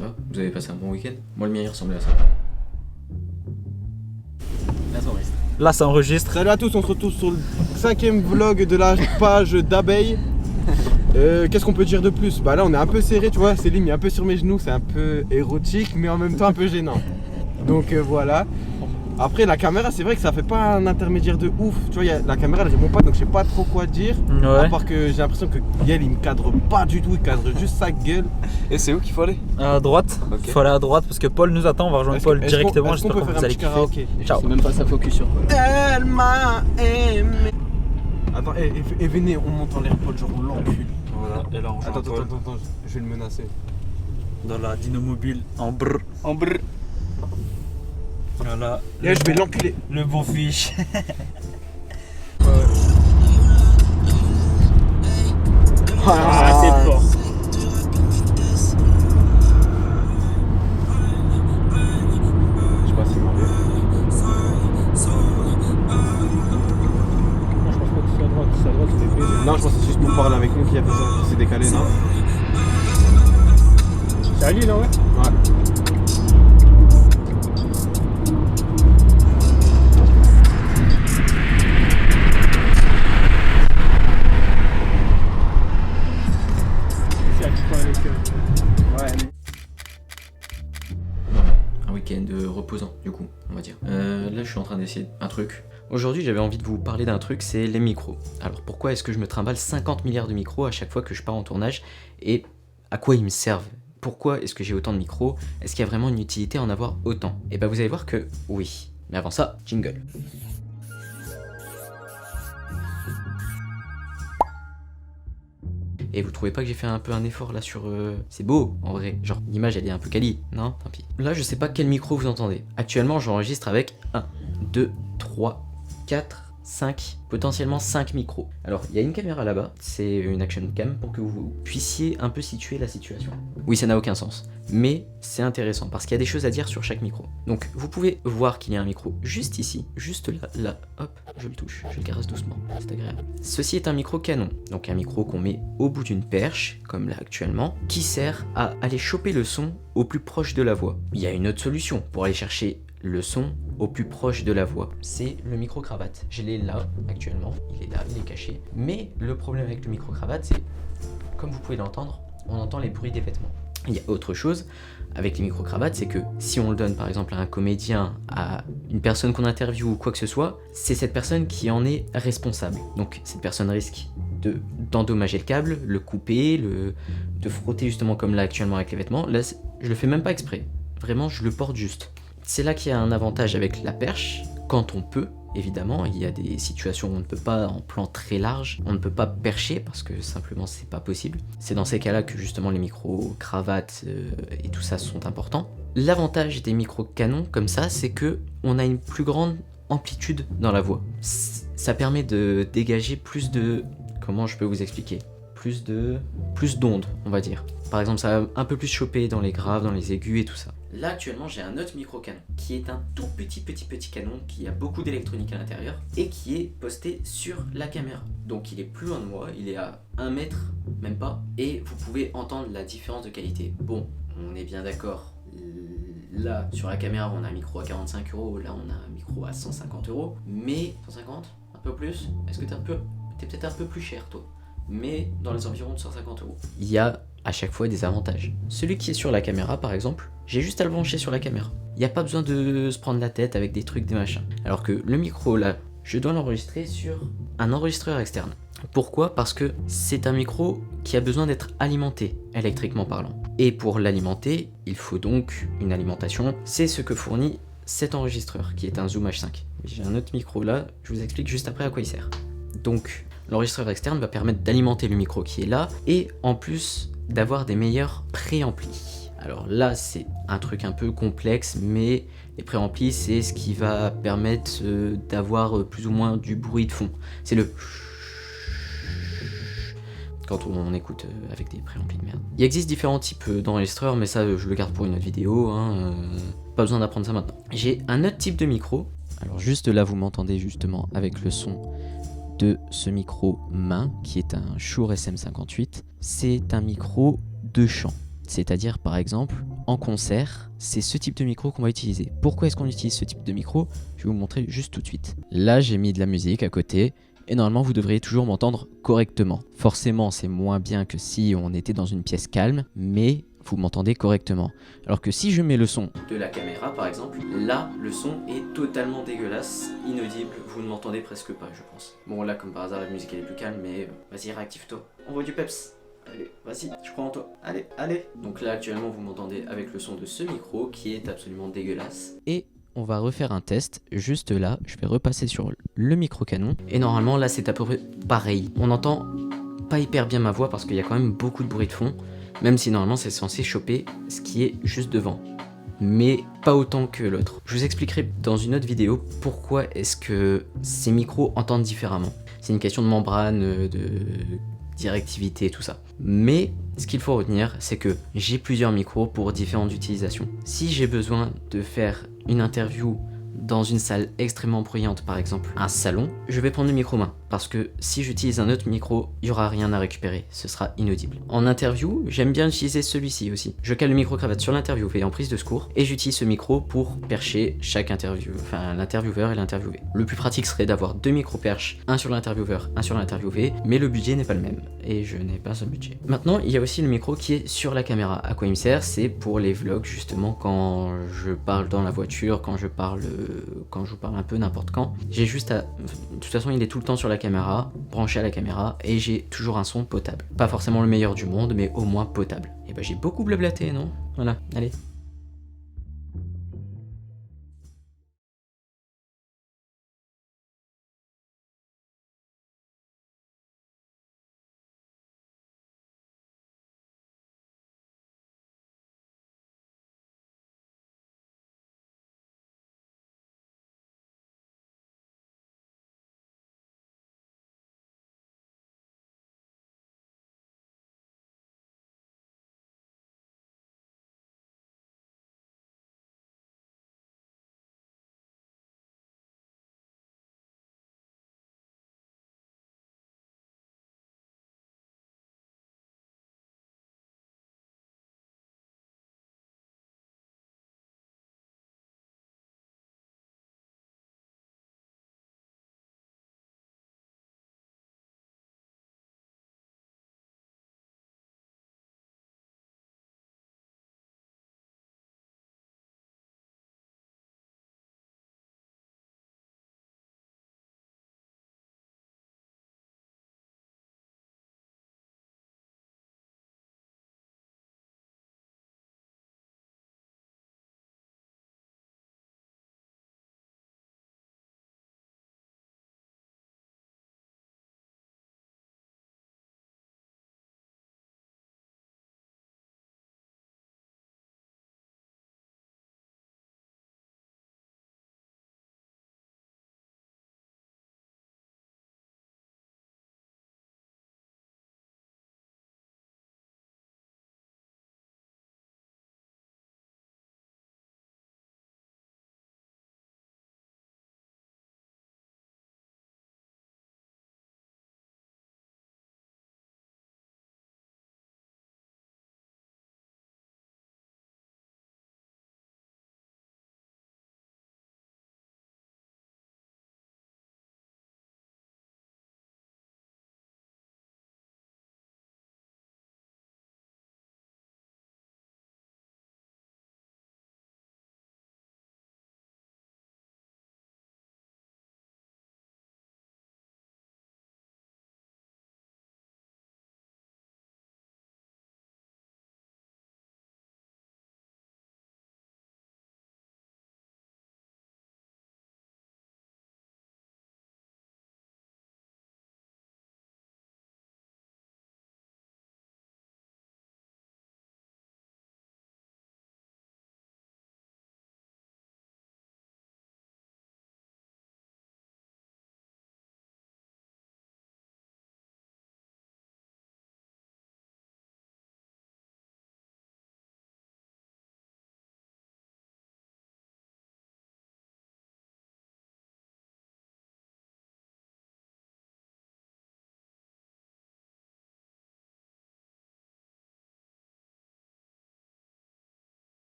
Ça va? Vous avez passé un bon week-end? Moi le mien il ressemblait à ça. Là ça enregistre. Là ça enregistre. Salut à tous, on se retrouve sur le 5e vlog de la page d'abeilles. Qu'est-ce qu'on peut dire de plus? Bah là on est un peu serré, tu vois, Céline est un peu sur mes genoux, c'est un peu érotique mais en même temps un peu gênant. Donc voilà. Après la caméra, c'est vrai que ça fait pas un intermédiaire de ouf. Tu vois, la caméra elle répond pas, donc je sais pas trop quoi dire. Ouais. À part que j'ai l'impression que Gaël il me cadre pas du tout, il cadre juste sa gueule. Et c'est où qu'il faut aller? À droite. Ok. Faut aller à droite parce que Paul nous attend. On va rejoindre Paul directement. Est-ce qu'on J'espère peut que faire vous un allez petit kiffer. karaoké? Ciao. C'est même pas ça focus sur quoi. Elle m'a aimé. Attends, et venez, on monte en l'air Paul, genre on l'encule. Voilà. Et là on Attends, je vais le menacer. dans la Dinomobile en brr. En brr. Voilà. Là, je vais l'enculer. Le beau fiche. Ah, c'est fort. Je sais pas s'il m'a bien. Non, je pense pas que c'est à droite, c'est à droite, c'est épais. Non, je pense que c'est juste pour parler avec nous qui a fait ça. Il s'est décalé, non? C'est à lui là, ouais? Ouais. C'est à qui point avec Ouais. Un week-end reposant du coup, on va dire. Là je suis en train d'essayer un truc. Aujourd'hui j'avais envie de vous parler d'un truc, c'est les micros. Alors pourquoi est-ce que je me trimballe 50 milliards de micros à chaque fois que je pars en tournage et à quoi ils me servent? Pourquoi est-ce que j'ai autant de micros? Est-ce qu'il y a vraiment une utilité à en avoir autant? Et bah vous allez voir que oui. Mais avant ça, jingle. Et vous trouvez pas que j'ai fait un peu un effort là sur... C'est beau en vrai, genre l'image elle est un peu quali, non? Tant pis. Là je sais pas quel micro vous entendez. Actuellement j'enregistre avec 1, 2, 3, 4, 5, potentiellement 5 micros. Alors il y a une caméra là-bas, c'est une action cam pour que vous puissiez un peu situer la situation. Oui ça n'a aucun sens, mais c'est intéressant parce qu'il y a des choses à dire sur chaque micro. Donc vous pouvez voir qu'il y a un micro juste ici, juste là, hop, je le touche, je le caresse doucement, c'est agréable. Ceci est un micro canon, donc un micro qu'on met au bout d'une perche, comme là actuellement, qui sert à aller choper le son au plus proche de la voix. Il y a une autre solution pour aller chercher le son au plus proche de la voix. C'est le micro-cravate. Je l'ai là actuellement, il est là, il est caché. Mais le problème avec le micro-cravate, c'est, comme vous pouvez l'entendre, on entend les bruits des vêtements. Il y a autre chose avec les micro-cravates, c'est que si on le donne par exemple à un comédien, à une personne qu'on interviewe ou quoi que ce soit, c'est cette personne qui en est responsable. Donc cette personne risque d'endommager le câble, le couper, de frotter justement comme là actuellement avec les vêtements. Là, je le fais même pas exprès. Vraiment, je le porte juste. C'est là qu'il y a un avantage avec la perche, quand on peut, évidemment, il y a des situations où on ne peut pas, en plan très large, on ne peut pas percher parce que simplement c'est pas possible. C'est dans ces cas-là que justement les micros cravates et tout ça sont importants. L'avantage des micros canons comme ça, c'est que on a une plus grande amplitude dans la voix. Ça permet de dégager plus de... Comment je peux vous expliquer? Plus d'ondes, on va dire. Par exemple, ça va un peu plus choper dans les graves, dans les aigus et tout ça. Là, actuellement, j'ai un autre micro-canon qui est un tout petit canon qui a beaucoup d'électronique à l'intérieur et qui est posté sur la caméra. Donc, il est plus loin de moi, il est à 1 mètre, même pas, et vous pouvez entendre la différence de qualité. Bon, on est bien d'accord. Là, sur la caméra, on a un micro à 45 €, là, on a un micro à 150 €, mais 150, un peu plus. Est-ce que t'es peut-être un peu plus cher, toi? Mais dans les environs de 150 €. Il y a à chaque fois des avantages. Celui qui est sur la caméra par exemple, j'ai juste à le brancher sur la caméra. Il n'y a pas besoin de se prendre la tête avec des trucs, des machins. Alors que le micro là, je dois l'enregistrer sur un enregistreur externe. Pourquoi? Parce que c'est un micro qui a besoin d'être alimenté, électriquement parlant. Et pour l'alimenter, il faut donc une alimentation. C'est ce que fournit cet enregistreur, qui est un Zoom H5. J'ai un autre micro là, je vous explique juste après à quoi il sert. Donc, l'enregistreur externe va permettre d'alimenter le micro qui est là, et en plus d'avoir des meilleurs préamplis. Alors là, c'est un truc un peu complexe, mais les préamplis, c'est ce qui va permettre d'avoir plus ou moins du bruit de fond. C'est le... quand on écoute avec des préamplis de merde. Il existe différents types d'enregistreurs, mais ça, je le garde pour une autre vidéo, pas besoin d'apprendre ça maintenant. J'ai un autre type de micro. Alors juste là, vous m'entendez justement avec le son de ce micro main, qui est un Shure SM58. C'est un micro de chant. C'est-à-dire par exemple, en concert, c'est ce type de micro qu'on va utiliser. Pourquoi est-ce qu'on utilise ce type de micro? Je vais vous montrer juste tout de suite. Là, j'ai mis de la musique à côté. Et normalement, vous devriez toujours m'entendre correctement. Forcément, c'est moins bien que si on était dans une pièce calme, mais vous m'entendez correctement. Alors que si je mets le son de la caméra, par exemple, là, le son est totalement dégueulasse, inaudible, vous ne m'entendez presque pas, je pense. Bon, là, comme par hasard, la musique elle est plus calme, mais vas-y, réactive-toi. Envoie du peps. Allez, vas-y, je crois en toi. Allez, allez. Donc là, actuellement, vous m'entendez avec le son de ce micro qui est absolument dégueulasse. Et on va refaire un test, juste là, je vais repasser sur le micro canon. Et normalement, là, c'est à peu près pareil. On entend pas hyper bien ma voix parce qu'il y a quand même beaucoup de bruit de fond, même si normalement, c'est censé choper ce qui est juste devant. Mais pas autant que l'autre. Je vous expliquerai dans une autre vidéo pourquoi est-ce que ces micros entendent différemment. C'est une question de membrane, de directivité, tout ça. Mais ce qu'il faut retenir, c'est que j'ai plusieurs micros pour différentes utilisations. Si j'ai besoin de faire une interview dans une salle extrêmement bruyante, par exemple un salon, je vais prendre le micro main. Parce que si j'utilise un autre micro, il n'y aura rien à récupérer, ce sera inaudible. En interview, j'aime bien utiliser celui-ci aussi. Je cale le micro-cravate sur l'interviewé en prise de secours et j'utilise ce micro pour percher chaque interview, enfin l'intervieweur et l'interviewé. Le plus pratique serait d'avoir deux micro-perches, un sur l'intervieweur, un sur l'interviewé, mais le budget n'est pas le même et je n'ai pas ce budget. Maintenant, il y a aussi le micro qui est sur la caméra. À quoi il me sert? C'est pour les vlogs, justement, quand je parle dans la voiture, quand je vous parle un peu n'importe quand. J'ai juste à... De toute façon, il est tout le temps sur la caméra, branché à la caméra, et j'ai toujours un son potable. Pas forcément le meilleur du monde, mais au moins potable. Et bah j'ai beaucoup blablaté, non? Voilà, allez.